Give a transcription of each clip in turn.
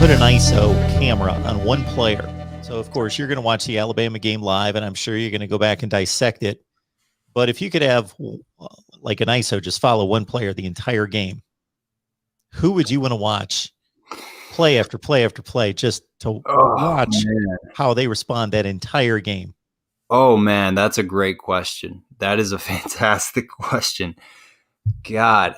put an ISO camera on one player. So, of course, you're going to watch the Alabama game live, and I'm sure you're going to go back and dissect it. But if you could have like an ISO just follow one player the entire game, who would you want to watch play after play after play just to watch how they respond that entire game? Oh, man, that's a great question. That is a fantastic question. God,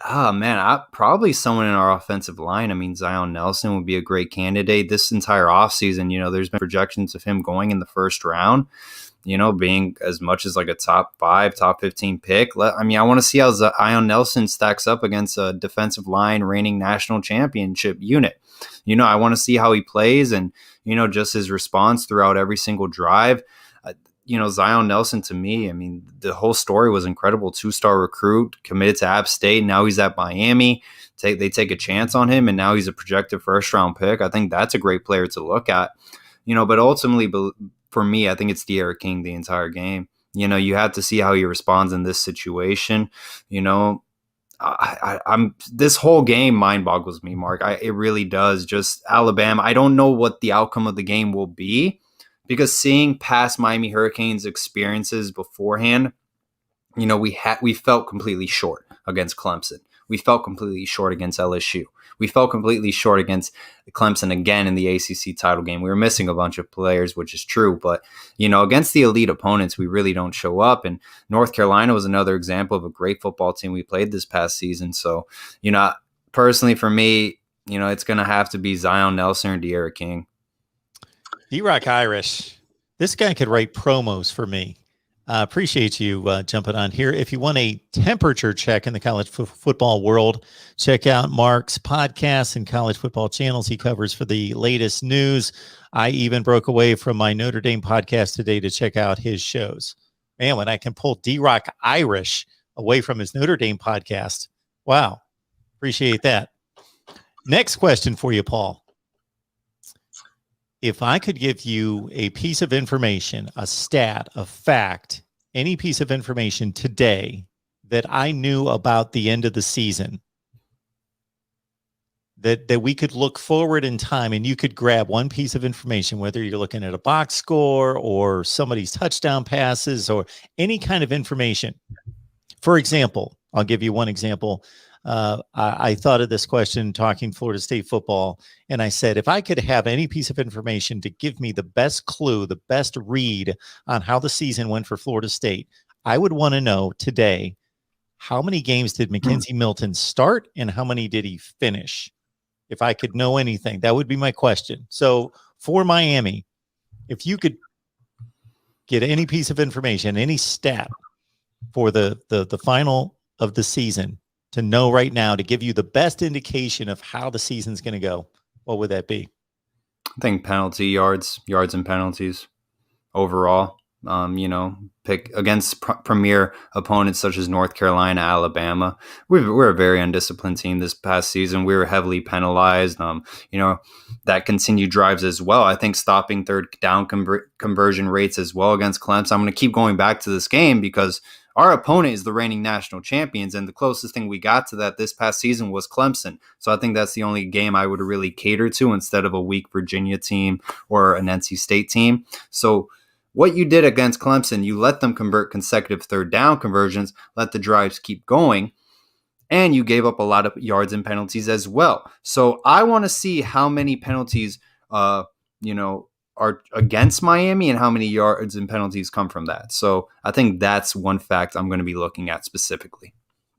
probably someone in our offensive line. I mean, Zion Nelson would be a great candidate. This entire offseason, there's been projections of him going in the first round, being as much as like a top 5, top 15 pick. I want to see how Zion Nelson stacks up against a defensive line reigning national championship unit. I want to see how he plays and, just his response throughout every single drive. Zion Nelson, to me, the whole story was incredible. 2-star recruit, committed to App State. Now he's at Miami. They take a chance on him, and now he's a projected first-round pick. I think that's a great player to look at. But ultimately, for me, I think it's De'Ara King the entire game. You have to see how he responds in this situation. I'm this whole game mind boggles me, Mark. It really does. Just Alabama. I don't know what the outcome of the game will be. Because seeing past Miami Hurricanes experiences beforehand, we felt completely short against Clemson. We felt completely short against LSU. We felt completely short against Clemson again in the ACC title game. We were missing a bunch of players, which is true. But, against the elite opponents, we really don't show up. And North Carolina was another example of a great football team we played this past season. So, personally for me, it's going to have to be Zion Nelson or De'Ara King. D-Rock Irish, this guy could write promos for me. Appreciate you jumping on here. If you want a temperature check in the college football world, check out Mark's podcasts and college football channels he covers for the latest news. I even broke away from my Notre Dame podcast today to check out his shows. Man, when I can pull D-Rock Irish away from his Notre Dame podcast, wow, appreciate that. Next question for you, Paul. If I could give you a piece of information, a stat, a fact, any piece of information today that I knew about the end of the season, that we could look forward in time and you could grab one piece of information, whether you're looking at a box score or somebody's touchdown passes or any kind of information. For example, I'll give you one example. I thought of this question talking Florida State football, and I said, if I could have any piece of information to give me the best clue, the best read on how the season went for Florida State, I would want to know today, how many games did Mackenzie Milton start and how many did he finish? If I could know anything, that would be my question. So for Miami, if you could get any piece of information, any stat for the final of the season, to know right now, to give you the best indication of how the season's going to go, what would that be? I think penalty yards and penalties overall. Pick against premier opponents such as North Carolina, Alabama. We're a very undisciplined team this past season. We were heavily penalized. That continued drives as well. I think stopping third down conversion rates as well against Clemson. I'm going to keep going back to this game because our opponent is the reigning national champions, and the closest thing we got to that this past season was Clemson. So I think that's the only game I would really cater to instead of a weak Virginia team or an NC State team. So what you did against Clemson, you let them convert consecutive third down conversions, let the drives keep going, and you gave up a lot of yards and penalties as well. So I want to see how many penalties, are against Miami and how many yards and penalties come from that. So I think that's one fact I'm going to be looking at specifically.